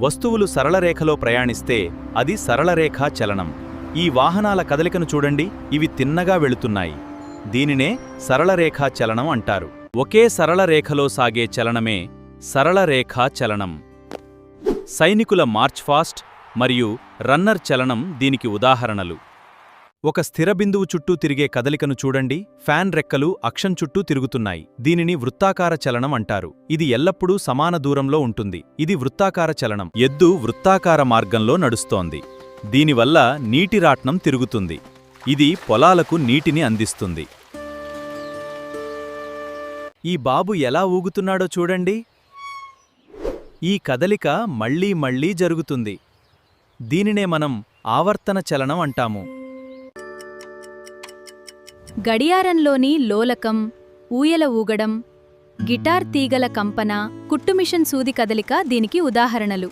వస్తువులు సరళరేఖలో ప్రయాణిస్తే అది సరళరేఖా చలనం. ఈ వాహనాల కదలికను చూడండి, ఇవి తిన్నగా వెళుతున్నాయి. దీనినే సరళరేఖా చలనం అంటారు. ఒకే సరళరేఖలో సాగే చలనమే సరళరేఖా చలనం. సైనికుల మార్చ్ ఫాస్ట్ మరియు రన్నర్ చలనం దీనికి ఉదాహరణలు. ఒక స్థిర బిందువు చుట్టూ తిరిగే కదలికను చూడండి, ఫ్యాన్ రెక్కలు అక్షం చుట్టూ తిరుగుతున్నాయి. దీనిని వృత్తాకార చలనం అంటారు. ఇది ఎల్లప్పుడూ సమాన దూరంలో ఉంటుంది. ఇది వృత్తాకార చలనం. ఎద్దు వృత్తాకార మార్గంలో నడుస్తోంది. దీనివల్ల నీటిరాట్నం తిరుగుతుంది. ఇది పొలాలకు నీటిని అందిస్తుంది. ఈ బాబు ఎలా ఊగుతున్నాడో చూడండి. ఈ కదలిక మళ్లీ మళ్లీ జరుగుతుంది. దీనినే మనం ఆవర్తన చలనం అంటాము. గడియారంలోని లోలకం, ఊయల ఊగడం, గిటార్ తీగల కంపన, కుట్టుమిషన్ సూది కదలిక దీనికి ఉదాహరణలు.